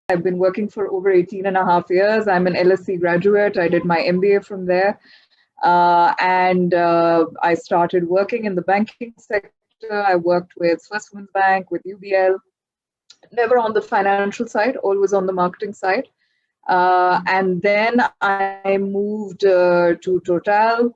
I've been working for over 18 and a half years. I'm an LSE graduate. I did my MBA from there. And I started working in the banking sector. I worked with First Women's Bank, with UBL, never on the financial side, always on the marketing side. And then I moved to Total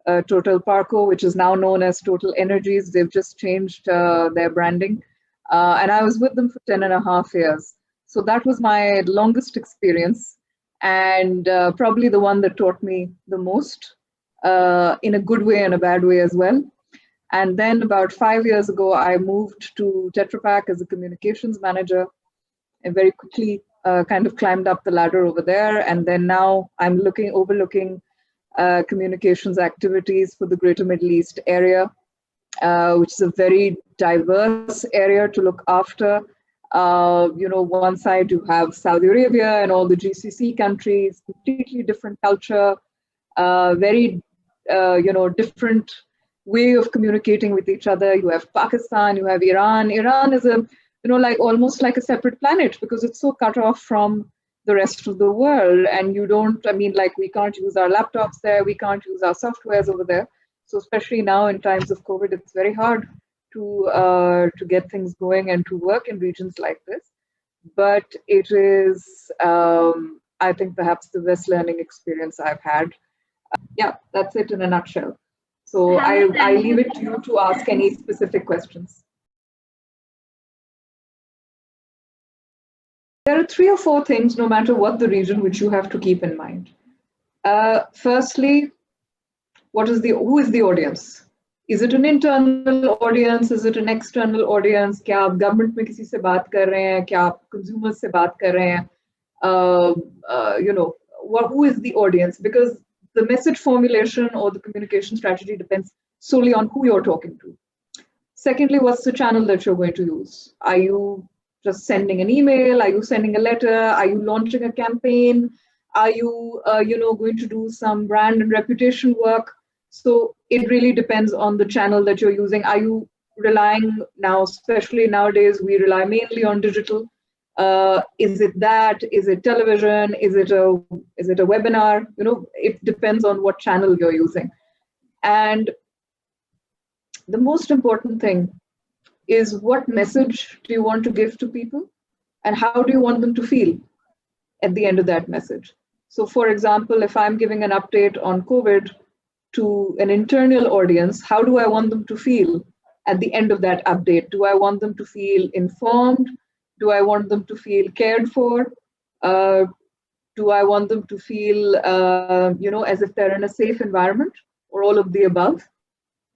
Parco, which is now known as Total Energies. They've just changed their branding. And I was with them for 10 and a half years. So that was my longest experience, and probably the one that taught me the most, in a good way and a bad way as well. And then about 5 years ago, I moved to Tetra Pak as a communications manager, and very quickly kind of climbed up the ladder over there. And then now I'm overlooking communications activities for the Greater Middle East area, which is a very diverse area to look after. One side you have Saudi Arabia and all the GCC countries, completely different culture, very, different way of communicating with each other. You have Pakistan, you have Iran. Iran is almost like a separate planet because it's so cut off from the rest of the world. And we can't use our laptops there, we can't use our softwares over there. So especially now in times of COVID, it's very hard to get things going and to work in regions like this. But it is, I think, perhaps the best learning experience I've had. Yeah, that's it in a nutshell. So I leave it to you to ask any specific questions. There are 3 or 4 things, no matter what the region, which you have to keep in mind. Firstly, who is the audience? Is it an internal audience? Is it an external audience? क्या आप government में किसी से बात कर रहे हैं? क्या आप consumers से बात कर रहे हैं? Who is the audience? Because the message formulation or the communication strategy depends solely on who you're talking to. Secondly, what's the channel that you're going to use? Are you just sending an email? Are you sending a letter? Are you launching a campaign? Are you, going to do some brand and reputation work? So it really depends on the channel that you're using. Are you relying now, especially nowadays, we rely mainly on digital. Is it that? Is it television? Is it a webinar? It depends on what channel you're using. And the most important thing is, what message do you want to give to people? And how do you want them to feel at the end of that message? So for example, if I'm giving an update on COVID to an internal audience, how do I want them to feel at the end of that update? Do I want them to feel informed? Do I want them to feel cared for? Do I want them to feel, as if they're in a safe environment, or all of the above?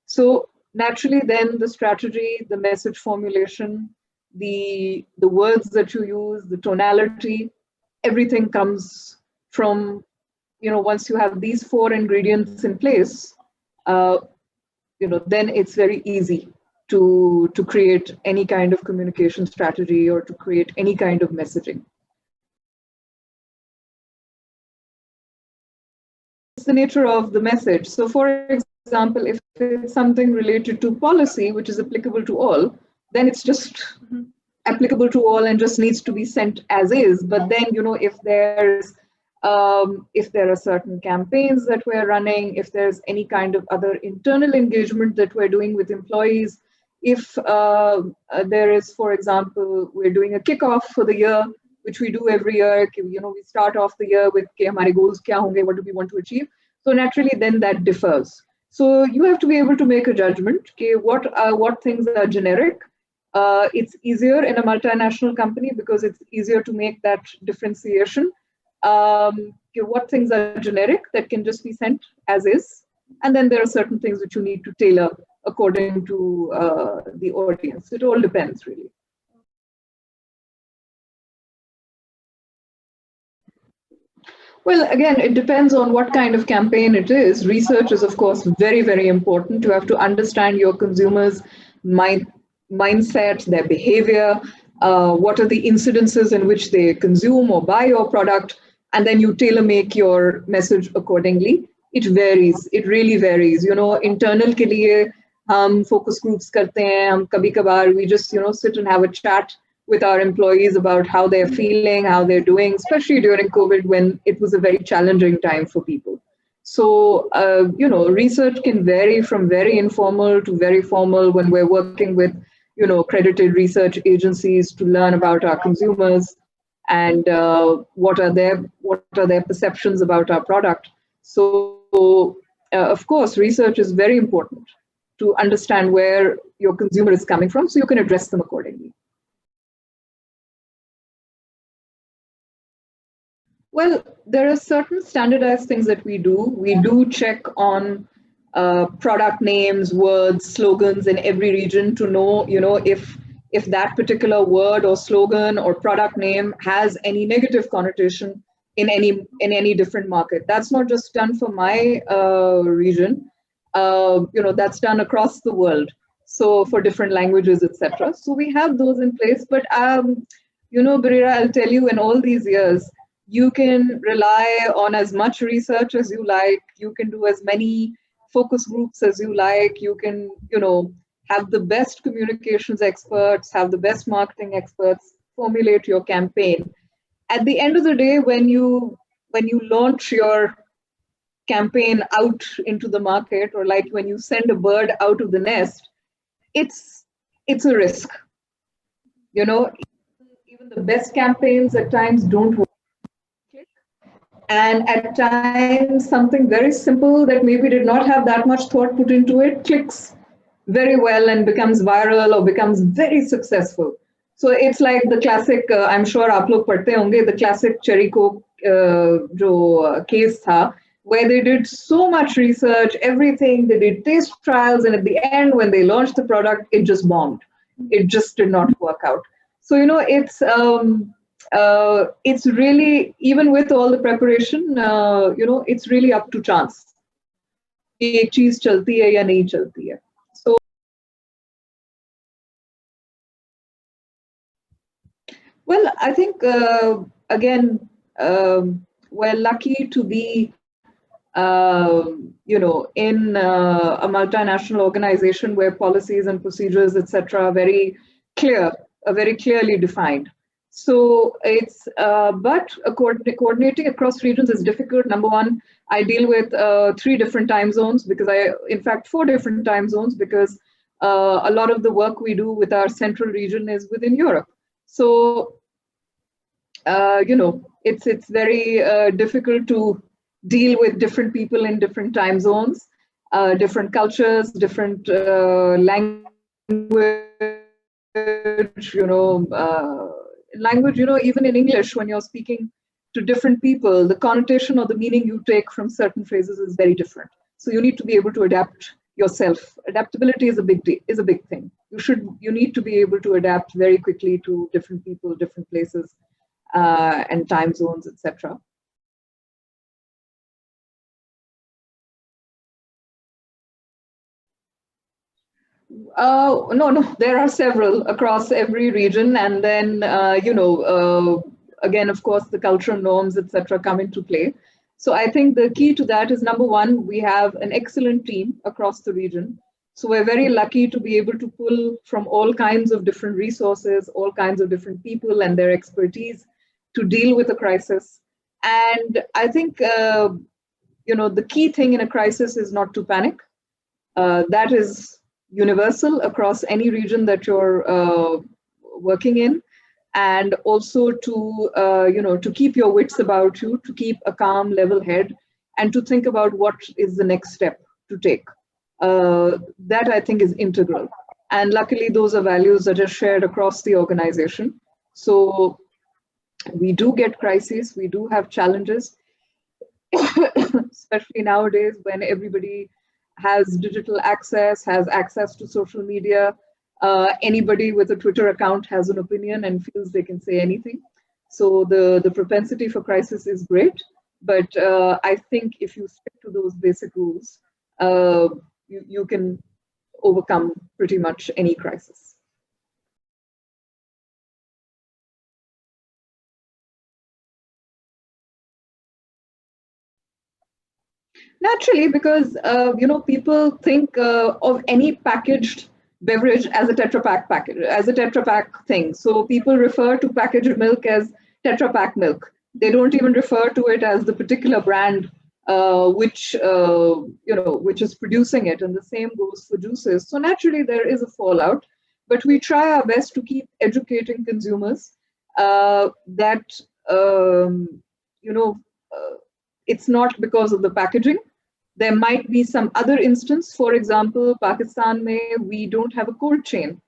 So naturally, then the strategy, the message formulation, the words that you use, the tonality, everything comes from, once you have these 4 ingredients in place, then it's very easy to create any kind of communication strategy or to create any kind of messaging. It's the nature of the message. So for example, if it's something related to policy, which is applicable to all, then it's just applicable to all and just needs to be sent as is. But then, if there are certain campaigns that we're running, if there's any kind of other internal engagement that we're doing with employees, if there is, for example, we're doing a kickoff for the year, which we do every year, we start off the year with hamare goals kya honge, what do we want to achieve? So naturally, then that differs. So you have to be able to make a judgment, what things are generic. It's easier in a multinational company because it's easier to make that differentiation. What things are generic that can just be sent as is, and then there are certain things which you need to tailor according to the audience. It all depends, really. Well, again, it depends on what kind of campaign it is. Research is, of course, very, very important. You have to understand your consumers' mindset, their behavior, what are the incidences in which they consume or buy your product, and then you tailor make your message accordingly. It varies. It really varies. Internal के लिए हम focus groups करते हैं. हम कभी-कभार we just sit and have a chat with our employees about how they're feeling, how they're doing, especially during COVID when it was a very challenging time for people. So, research can vary from very informal to very formal when we're working with, accredited research agencies to learn about our consumers and what are their perceptions about our product. So, of course, research is very important to understand where your consumer is coming from so you can address them accordingly. Well, there are certain standardized things that we do. We do check on product names, words, slogans in every region to know, if that particular word or slogan or product name has any negative connotation in any different market. That's not just done for my region. That's done across the world. So for different languages, etc. So we have those in place. But Barira, I'll tell you, in all these years, you can rely on as much research as you like. You can do as many focus groups as you like. You can, have the best communications experts, have the best marketing experts, formulate your campaign. At the end of the day, when you launch your campaign out into the market, or like when you send a bird out of the nest, it's a risk. Even the best campaigns at times don't work. And at times, something very simple that maybe did not have that much thought put into it clicks very well and becomes viral or becomes very successful. So it's like the classic, I'm sure आप लोग पढ़ते होंगे, the classic cherry coke जो case था, where they did so much research, everything, they did taste trials, and at the end, when they launched the product, it just bombed. It just did not work out. So, it's really, even with all the preparation, it's really up to chance. एक चीज चलती है या नहीं चलती है. So, well, I think, again, we're lucky to be, in a multinational organization where policies and procedures, etc., are very clear, are very clearly defined. So it's, but coordinating across regions is difficult. Number one, I deal with 3 different time zones in fact, 4 different time zones because a lot of the work we do with our central region is within Europe. So, it's very difficult to deal with different people in different time zones, different cultures, different language, language, even in English, when you're speaking to different people, the connotation or the meaning you take from certain phrases is very different. So you need to be able to adapt yourself. Adaptability is a big thing. You need to be able to adapt very quickly to different people, different places, and time zones, etc. No, there are several across every region, and then again, of course, the cultural norms, etc., come into play. So I think the key to that is, number one, we have an excellent team across the region. So we're very lucky to be able to pull from all kinds of different resources, all kinds of different people and their expertise to deal with a crisis. And I think the key thing in a crisis is not to panic. That is universal across any region that you're working in, and also to keep your wits about you, to keep a calm, level head, and to think about what is the next step to take. That I think is integral. And luckily, those are values that are shared across the organization. So we do get crises, we do have challenges, especially nowadays when everybody has digital access, has access to social media. Anybody with a Twitter account has an opinion and feels they can say anything. So the propensity for crisis is great, but I think if you stick to those basic rules, you can overcome pretty much any crisis. Naturally, because people think of any packaged beverage as a Tetra Pak package, as a Tetra Pak thing. So people refer to packaged milk as Tetra Pak milk. They don't even refer to it as the particular brand which is producing it, and the same goes for juices. So naturally, there is a fallout, but we try our best to keep educating consumers that you know it's not because of the packaging. There might be some other instance. For example, Pakistan we don't have a cold chain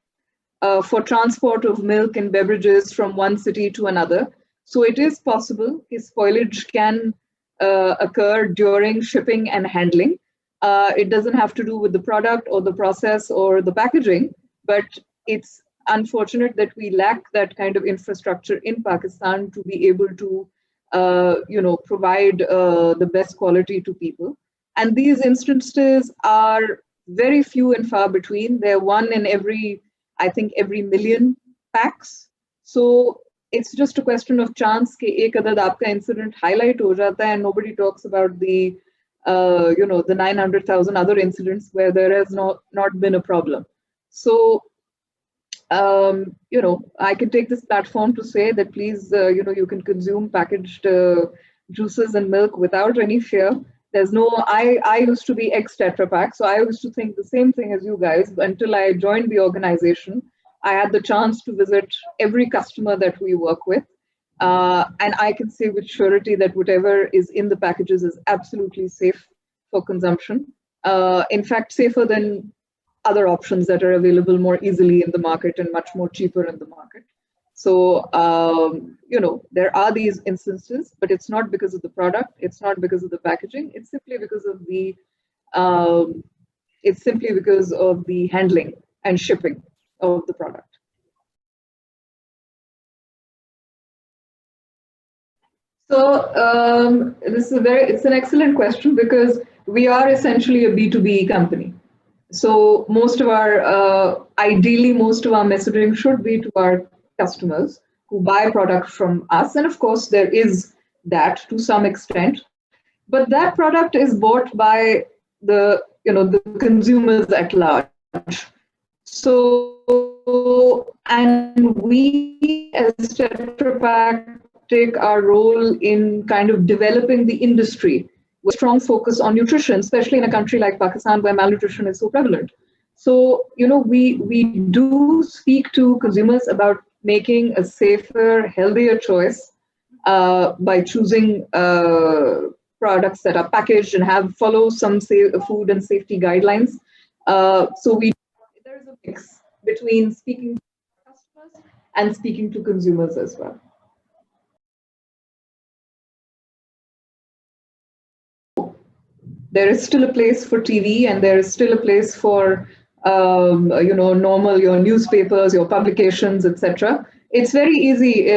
for transport of milk and beverages from one city to another. So it is possible spoilage can occur during shipping and handling. It doesn't have to do with the product or the process or the packaging, but it's unfortunate that we lack that kind of infrastructure in Pakistan to be able to, provide the best quality to people. And these instances are very few and far between. They're one in every, I think, every million packs. So it's just a question of chance कि एक अदद आपका incident highlight हो जाता है and nobody talks about the the 900,000 other incidents where there has not been a problem. So I can take this platform to say that please you can consume packaged juices and milk without any fear. There's no, I used to be ex Tetra Pak, so I used to think the same thing as you guys until I joined the organization. I had the chance to visit every customer that we work with. And I can say with surety that whatever is in the packages is absolutely safe for consumption. In fact, safer than other options that are available more easily in the market and much more cheaper in the market. So, there are these instances, but it's not because of the product. It's not because of the packaging. It's simply because of the handling and shipping of the product. So it's an excellent question because we are essentially a B2B company. So most of our, ideally, most of our messaging should be to our customers who buy product from us. And of course, there is that to some extent, but that product is bought by the consumers at large. So, and we as Tetra Pak take our role in kind of developing the industry with strong focus on nutrition, especially in a country like Pakistan where malnutrition is so prevalent. So, we do speak to consumers about making a safer, healthier choice by choosing products that are packaged and follow some food and safety guidelines. So there is a mix between speaking to customers and speaking to consumers as well. There is still a place for TV, and there is still a place for normal your newspapers, your publications, etc. It's very easy.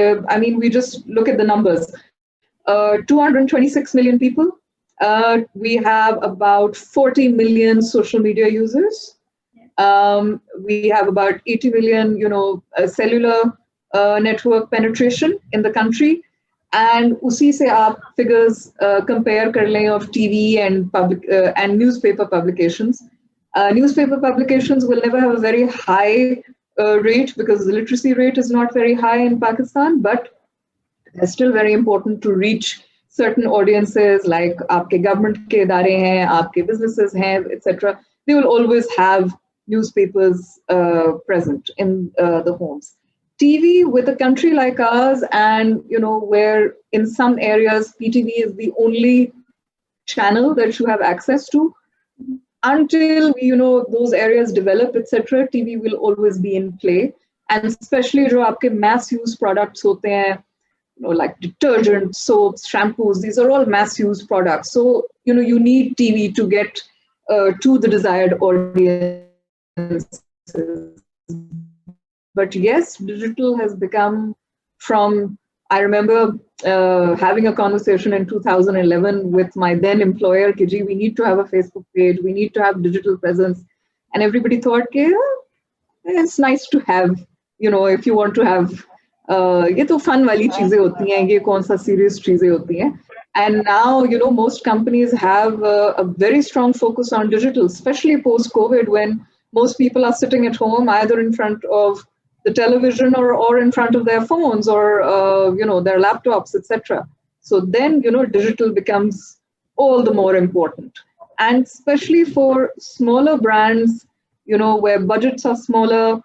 We just look at the numbers. 226 million people. We have about 40 million social media users. We have about 80 million, cellular network penetration in the country. And उसी से आप figures compare कर लें of TV and newspaper publications. Newspaper publications will never have a very high rate because the literacy rate is not very high in Pakistan, but they're still very important to reach certain audiences like आपके government के इदारे हैं, आपके businesses हैं, etc. They will always have newspapers present in the homes. TV with a country like ours, and where in some areas PTV is the only channel that you have access to, until those areas develop, etc. TV will always be in play, and especially जो आपके mass use products होते हैं, like detergent, soaps, shampoos. These are all mass use products. So you need TV to get to the desired audience. But yes, digital has become I remember having a conversation in 2011 with my then employer, Kiji, we need to have a Facebook page, we need to have digital presence. And everybody thought, it's nice to have, if you want to have, ये तो fun वाली चीजें होती हैं, ये कौन सा serious चीजें होती हैं. And now, most companies have a very strong focus on digital, especially post-COVID when most people are sitting at home, either in front of the television or in front of their phones or their laptops, etc. So then digital becomes all the more important, and especially for smaller brands, where budgets are smaller,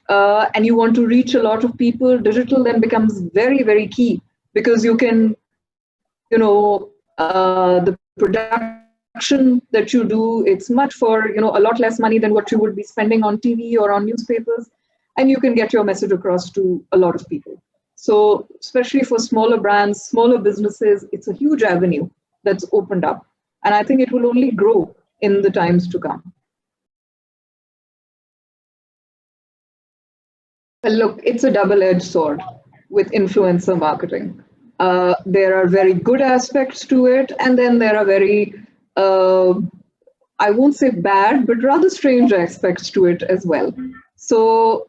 and you want to reach a lot of people, digital then becomes very, very key, because you can, the production that you do, it's much for, a lot less money than what you would be spending on TV or on newspapers, and you can get your message across to a lot of people. So especially for smaller brands, smaller businesses, it's a huge avenue that's opened up. And I think it will only grow in the times to come. Look, it's a double-edged sword with influencer marketing. There are very good aspects to it, and then there are very, I won't say bad, but rather strange aspects to it as well. So,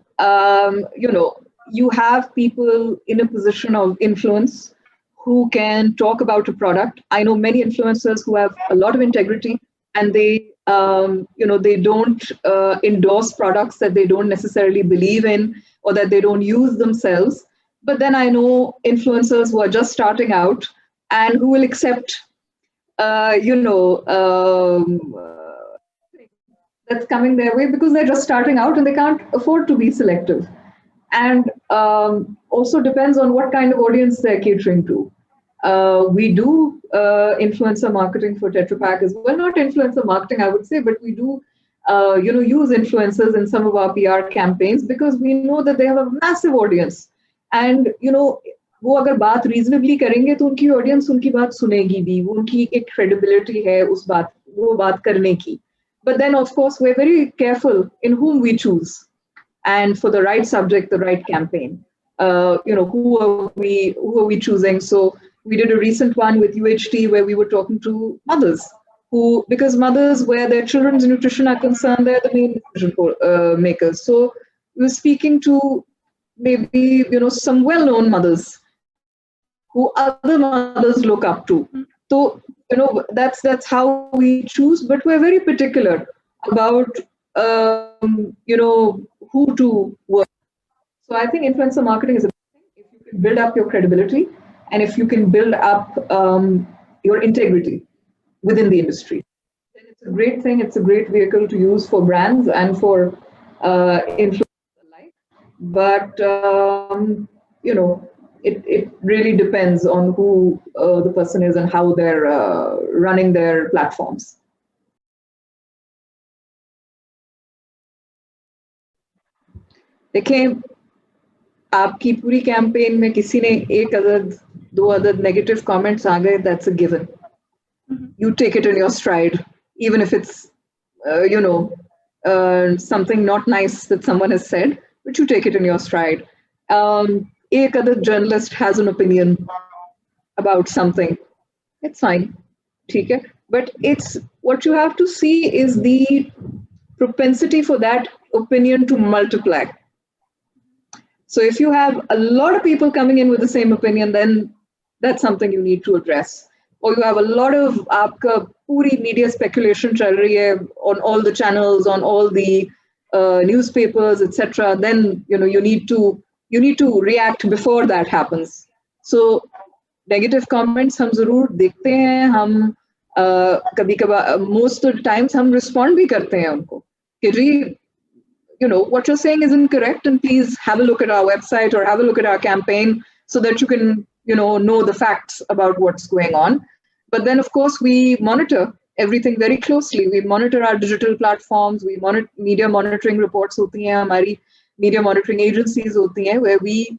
you have people in a position of influence who can talk about a product. I know many influencers who have a lot of integrity, and they, they don't endorse products that they don't necessarily believe in or that they don't use themselves. But then I know influencers who are just starting out and who will accept, that's coming their way because they're just starting out and they can't afford to be selective. And also depends on what kind of audience they're catering to. We do influencer marketing for Tetra Pak as well. Not influencer marketing, I would say, but we do, use influencers in some of our PR campaigns because we know that they have a massive audience. And, वो अगर बात reasonably करेंगे तो उनकी audience उनकी बात सुनेगी भी, वो उनकी एक credibility है उस बात वो बात करने की. But then, of course, we're very careful in whom we choose, and for the right subject, the right campaign. Who are we choosing? So we did a recent one with UHT where we were talking to mothers who, because mothers, where their children's nutrition are concerned, they're the main decision makers. So we were speaking to maybe some well-known mothers who other mothers look up to. So that's how we choose, but we're very particular about who to work. So I think influencer marketing is a thing if you can build up your credibility and if you can build up your integrity within the industry. Then it's a great thing. It's a great vehicle to use for brands and for influencers alike. But it really depends on who the person is and how they're running their platforms. देखें, आपकी पूरी campaign में किसी ने एक अदद दो अदद नेगेटिव कमेंट्स आ गए, that's a given. You take it in your stride, even if it's something not nice that someone has said, but you take it in your stride. Ek other journalist has an opinion about something, it's fine, okay? But it's what you have to see is the propensity for that opinion to multiply. So if you have a lot of people coming in with the same opinion, then that's something you need to address. Or you have a lot of aapka puri media speculation chal rahi hai on all the channels, on all the newspapers, etc. Then you need to react before that happens. So negative comments हम जरूर देखते हैं, हम कभी-कभार most of the times हम respond भी करते हैं उनको कि जी what you're saying is incorrect, and please have a look at our website or have a look at our campaign so that you can know the facts about what's going on. But then of course we monitor everything very closely. We monitor our digital platforms, we monitor media monitoring reports होती हैं, हमारी media monitoring agencies होती हैं, where we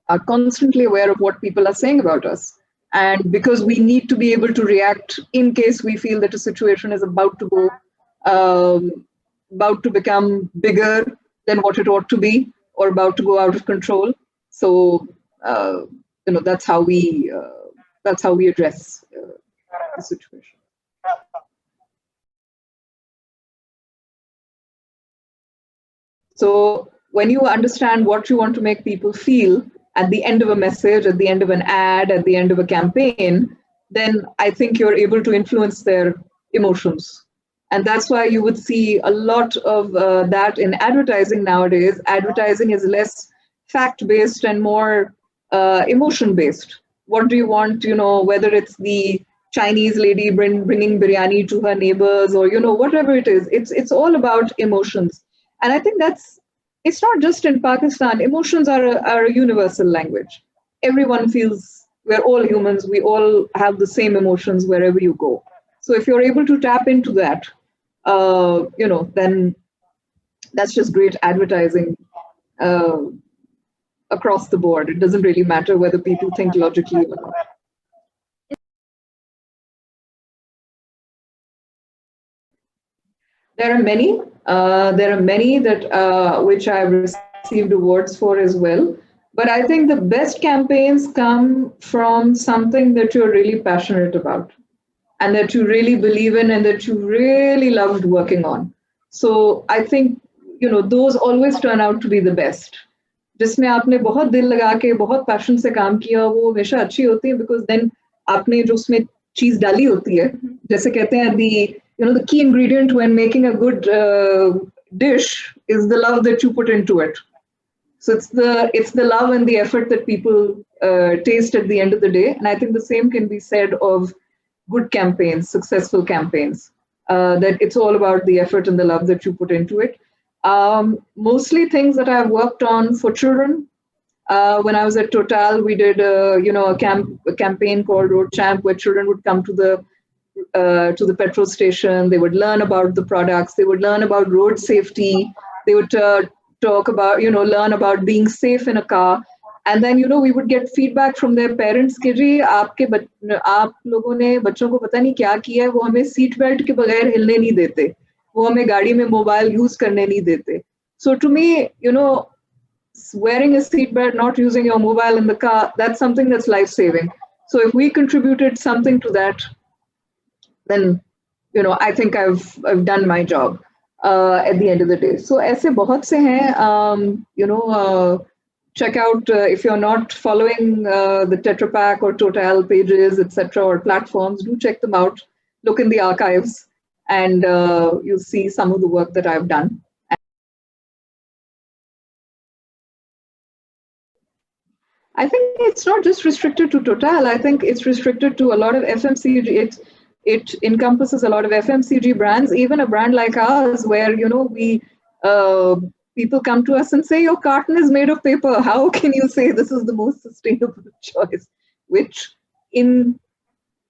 are constantly aware of what people are saying about us. And because we need to be able to react in case we feel that a situation is about to go about to become bigger than what it ought to be, or about to go out of control. So that's how we address the situation. So when you understand what you want to make people feel at the end of a message, at the end of an ad, at the end of a campaign, then I think you're able to influence their emotions And that's why you would see a lot of that in advertising nowadays. Advertising is less fact-based and more emotion-based. What do you want, whether it's the Chinese lady bringing biryani to her neighbors, or, whatever it is, it's all about emotions. And I think it's not just in Pakistan. Emotions are a universal language. Everyone feels, we're all humans. We all have the same emotions wherever you go. So if you're able to tap into that, then that's just great advertising uh, across the board. It doesn't really matter whether people think logically or not. There are many. There are many that which I've received awards for as well. But I think the best campaigns come from something that you're really passionate about, and that you really believe in, and that you really loved working on. So I think, those always turn out to be the best. जिसमें आपने बहुत दिल लगा के बहुत passion से काम किया, वो हमेशा अच्छी होती है, बिकॉज देन आपने जो उसमें चीज डाली होती है, जैसे कहते हैं the key ingredient when making a good dish is the love that you put into it. So it's the love and the effort that people taste at the end of the day. And I think the same can be said of good campaigns, successful campaigns, that it's all about the effort and the love that you put into it. Mostly things that I've worked on for children. When I was at Total, we did a campaign called Road Champ, where children would come to the petrol station. They would learn about the products. They would learn about road safety. They would talk about, learn about being safe in a car. And then, we would get feedback from their parents कि जी आप लोगों ने बच्चों को पता नहीं क्या किया है, वो हमें सीट बेल्ट के बगैर हिलने नहीं देते, वो हमें गाड़ी में मोबाइल यूज करने नहीं देते. So to me, wearing a seat belt, not using your mobile in the car, that's something that's life-saving. So if we contributed something to that, then I think I've done my job at the end of the day. So ऐसे बहुत से हैं. Check out if you're not following the Tetra Pak or Total pages, etc., or platforms. Do check them out. Look in the archives, and you'll see some of the work that I've done. I think it's not just restricted to Total. I think it's restricted to a lot of FMCG. It encompasses a lot of FMCG brands, even a brand like ours, where we people come to us and say, your carton is made of paper. How can you say this is the most sustainable choice? Which,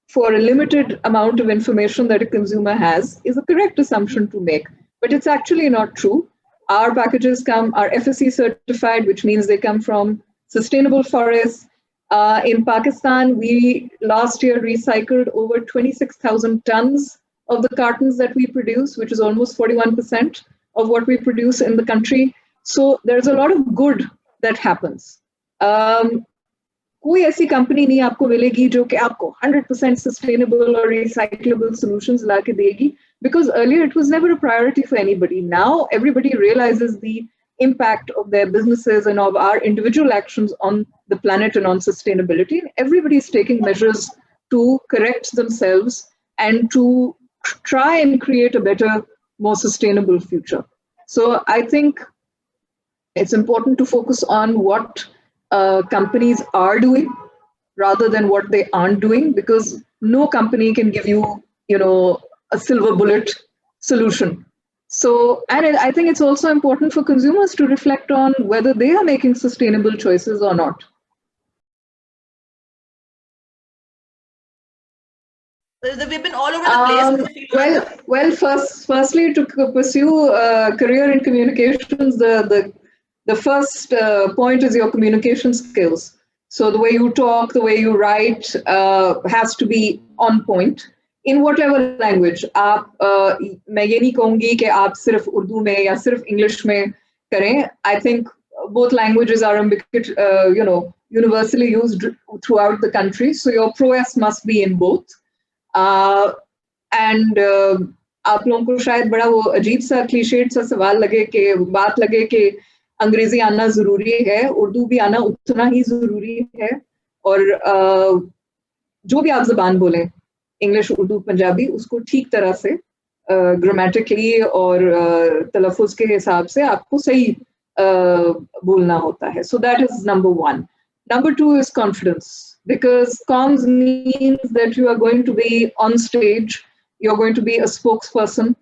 for a limited amount of information that a consumer has, is a correct assumption to make. But it's actually not true. Our packages are FSC certified, which means they come from sustainable forests. In Pakistan, we last year recycled over 26,000 tons of the cartons that we produce, which is almost 41% of what we produce in the country. So there's a lot of good that happens. कोई ऐसी company नहीं आपको मिलेगी जो कि आपको 100% sustainable or recyclable solutions ला के देगी, because earlier it was never a priority for anybody. Now everybody realizes the impact of their businesses and of our individual actions on the planet and on sustainability. And everybody is taking measures to correct themselves and to try and create a better, more sustainable future. So I think it's important to focus on what companies are doing rather than what they aren't doing, because no company can give you, a silver bullet solution. So, and I think it's also important for consumers to reflect on whether they are making sustainable choices or not. We've been all over the place. Well, firstly, to pursue a career in communications, the first point is your communication skills. So the way you talk, the way you write has to be on point in whatever language. मैं ये नहीं कहूँगी कि आप सिर्फ उर्दू में या सिर्फ इंग्लिश में करें. I think both languages are universally used throughout the country. So your prowess must be in both. And आप लोगों को शायद बड़ा वो अजीब सा क्लीशेड सा सवाल लगे कि बात लगे कि अंग्रेजी आना जरूरी है, उर्दू भी आना उतना ही जरूरी है, और जो भी आप जबान बोलें, इंग्लिश, उर्दू, पंजाबी, उसको ठीक तरह से grammatically और तलफ़ुज़ के हिसाब से आपको सही बोलना होता है. So that is number one. Number two is confidence, because comms means that you are going to be on stage, you're going to be a spokesperson,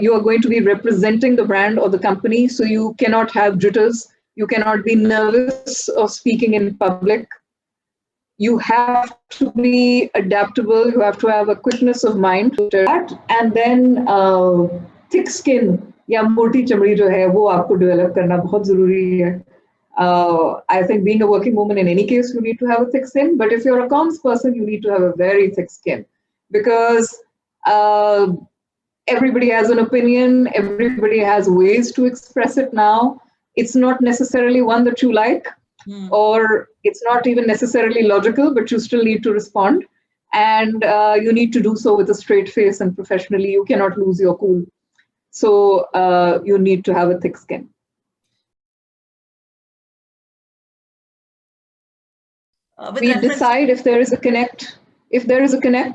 you are going to be representing the brand or the company, so you cannot have jitters, you cannot be nervous of speaking in public. You have to be adaptable, you have to have a quickness of mind to that, and then thick skin या मोटी चमड़ी जो है वो आपको develop करना बहुत ज़रूरी है. I think being a working woman, in any case, you need to have a thick skin. But if you're a comms person, you need to have a very thick skin, because everybody has an opinion. Everybody has ways to express it now. It's not necessarily one that you like, or it's not even necessarily logical, but you still need to respond. And you need to do so with a straight face and professionally. You cannot lose your cool. So you need to have a thick skin. We decide if there is a connect,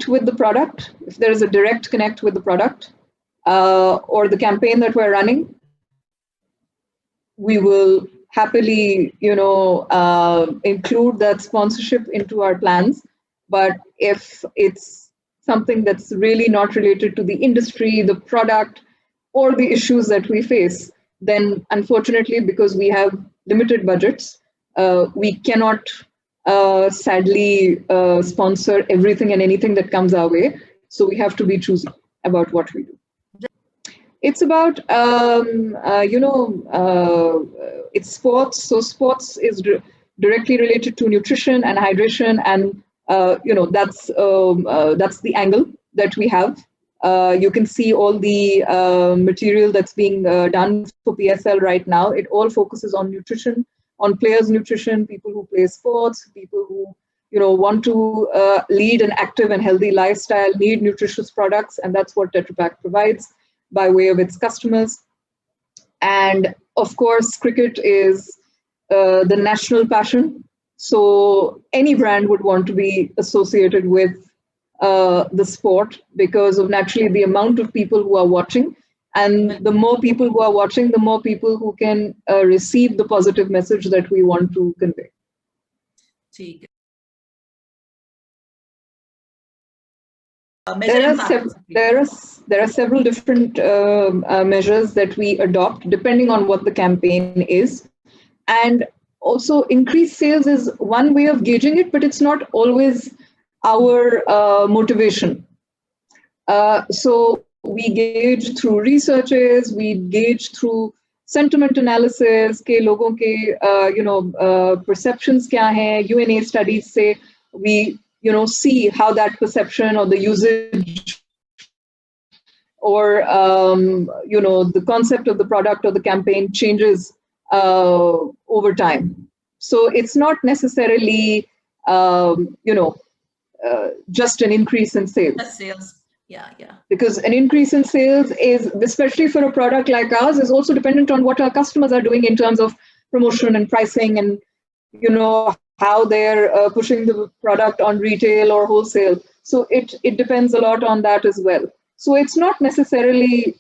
with the product, if there is a direct connect with the product or the campaign that we're running, we will happily, include that sponsorship into our plans. But if it's something that's really not related to the industry, the product, or the issues that we face, then unfortunately, because we have limited budgets, we cannot sadly sponsor everything and anything that comes our way. So we have to be choosy about what we do. It's about, it's sports. So sports is directly related to nutrition and hydration, and that's the angle that we have. You can see all the material that's being done for PSL right now. It all focuses on nutrition, on players' nutrition, people who play sports, people who want to lead an active and healthy lifestyle, need nutritious products, and that's what Tetra Pak provides by way of its customers. And of course, cricket is the national passion. So any brand would want to be associated with the sport, because of naturally the amount of people who are watching. And the more people who are watching, the more people who can receive the positive message that we want to convey. There are several different measures that we adopt depending on what the campaign is. And also increased sales is one way of gauging it, but it's not always our motivation. So we gauge through researches, we gauge through sentiment analysis, के लोगों के perceptions क्या हैं, UNA studies say we see how that perception or the usage or the concept of the product or the campaign changes over time. So it's not necessarily just an increase in sales. Yeah. Because an increase in sales is, especially for a product like ours, is also dependent on what our customers are doing in terms of promotion and pricing, and how they're pushing the product on retail or wholesale. So it depends a lot on that as well. So it's not necessarily,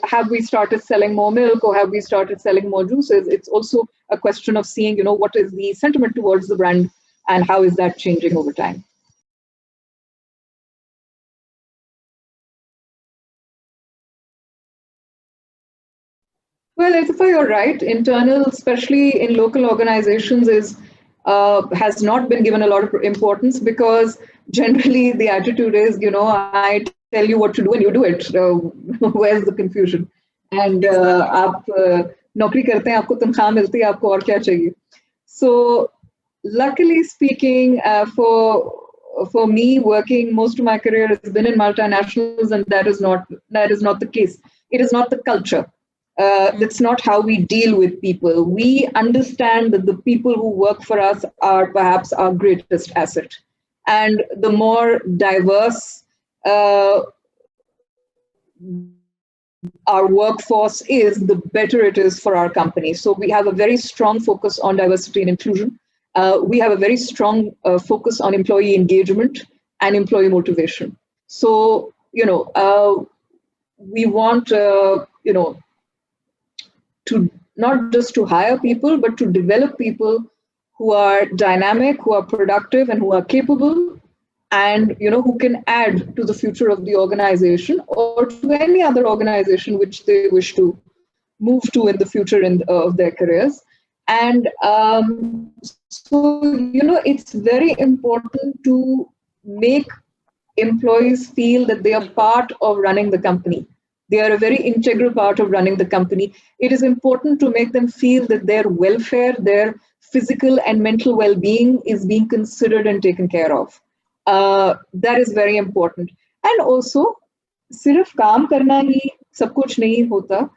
have we started selling more milk or have we started selling more juices? It's also a question of seeing, what is the sentiment towards the brand and how is that changing over time. Well, Itifa, you're right. Internal, especially in local organizations, has not been given a lot of importance, because generally the attitude is, I tell you what to do and you do it. Where's the confusion? And आप नौकरी करते हैं, आपको तनख्वाह मिलती है, आपको और क्या चाहिए? So luckily speaking, for me, working most of my career has been in multinationals, and that is not the case. It is not the culture. That's not how we deal with people. We understand that the people who work for us are perhaps our greatest asset. And the more diverse our workforce is, the better it is for our company. So we have a very strong focus on diversity and inclusion. We have a very strong focus on employee engagement and employee motivation. So, we want, to not just to hire people, but to develop people who are dynamic, who are productive, and who are capable, and who can add to the future of the organization or to any other organization which they wish to move to in the future of their careers. And so, it's very important to make employees feel that they are part of running the company. They are a very integral part of running the company. It is important to make them feel that their welfare, their physical and mental well-being is being considered and taken care of. That is very important. And also, सिर्फ काम करना ही सब कुछ नहीं होता.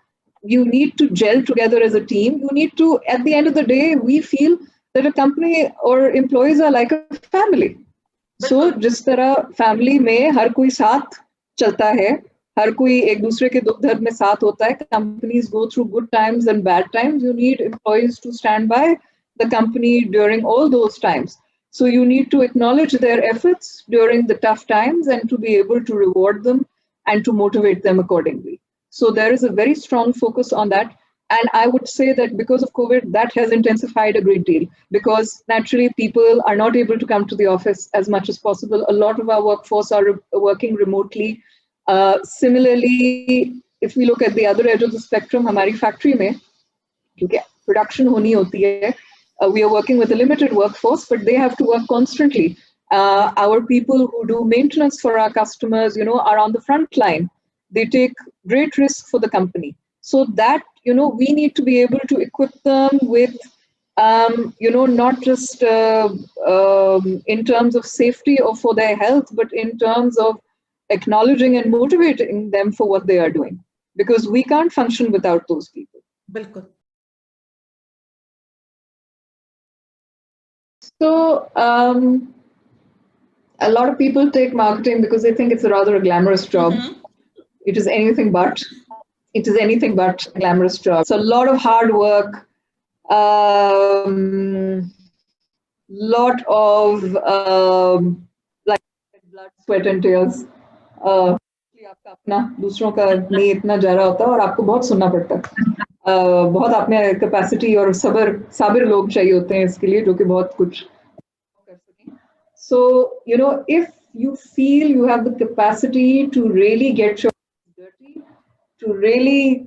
You need to gel together as a team. You need to, at the end of the day, we feel that a company or employees are like a family. So, जिस तरह family में हर कोई साथ चलता है, हर कोई एक दूसरे के दुख दर्द में साथ होता है, companies go through good times and bad times. You need employees to stand by the company during all those times. So you need to acknowledge their efforts during the tough times and to be able to reward them and to motivate them accordingly. So there is a very strong focus on that. And I would say that because of COVID, that has intensified a great deal, because naturally people are not able to come to the office as much as possible. A lot of our workforce are working remotely. Similarly, if we look at the other edge of the spectrum, हमारी factory में, क्योंकि production होनी होती है, we are working with a limited workforce, but they have to work constantly. Our people who do maintenance for our customers, are on the front line. They take great risk for the company. So that, we need to be able to equip them with, not just in terms of safety or for their health, but in terms of acknowledging and motivating them for what they are doing. Because we can't function without those people. Bilkul. So, a lot of people take marketing because they think it's rather a glamorous job. Mm-hmm. It is anything but. It is anything but a glamorous job. It's a lot of hard work, lot of like blood, sweat and tears. आपका अपना दूसरों का नहीं इतना जा रहा होता और आपको बहुत सुनना पड़ता है. बहुत आप में कैपेसिटी और साबिर लोग चाहिए होते हैं इसके लिए, जो कि बहुत कुछ कर सकें. So, if you feel you have the capacity to really get your dirty, to really,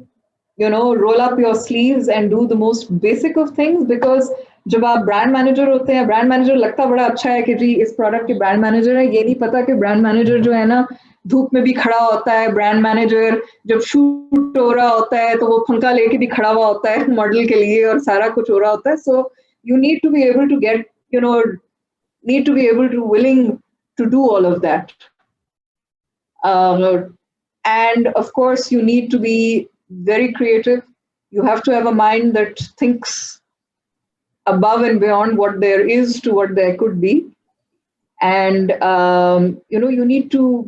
roll up your sleeves and do the most basic of things, because जब आप ब्रांड मैनेजर होते हैं, ब्रांड मैनेजर लगता बड़ा अच्छा है कि जी इस प्रोडक्ट के ब्रांड मैनेजर है, ये नहीं पता कि ब्रांड मैनेजर जो है ना धूप में भी खड़ा होता है. ब्रांड मैनेजर जब शूट हो रहा होता है तो वो पंखा लेके भी खड़ा हुआ होता है मॉडल के लिए और सारा कुछ हो रहा होता है. So you need to be able to get, need to be able to willing to do all of that. And of course, you need to be very creative. You have to have a mind that thinks above and beyond what there is to what there could be. And, you need to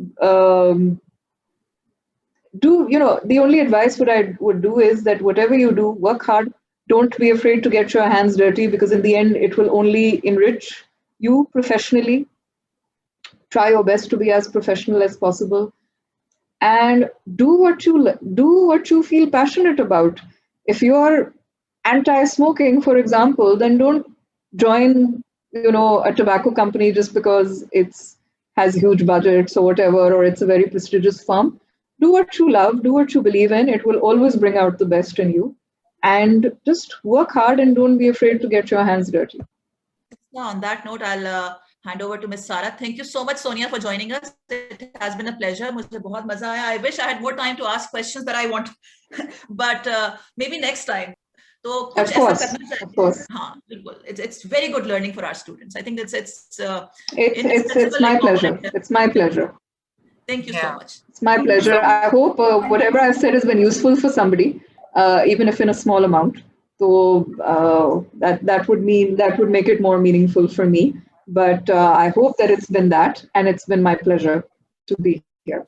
do, the only advice what I would do is that whatever you do, work hard. Don't be afraid to get your hands dirty, because in the end, it will only enrich you professionally. Try your best to be as professional as possible. And do what you feel passionate about. If you're anti-smoking, for example, then don't join, a tobacco company just because it's has huge budgets or whatever, or it's a very prestigious firm. Do what you love, do what you believe in. It will always bring out the best in you. And just work hard and don't be afraid to get your hands dirty. Now, on that note, I'll hand over to Ms. Sara. Thank you so much, Sonia, for joining us. It has been a pleasure. मुझे बहुत मजा आया. I wish I had more time to ask questions that I want, but maybe next time. तो कुछ ऐसा करना चाहिए. Of course. हाँ, बिल्कुल. It's very good learning for our students. I think it's my pleasure. It's my pleasure. Thank you so much. It's my pleasure. I hope whatever I've said has been useful for somebody, even if in a small amount. So that would make it more meaningful for me. But I hope that it's been that, and it's been my pleasure to be here.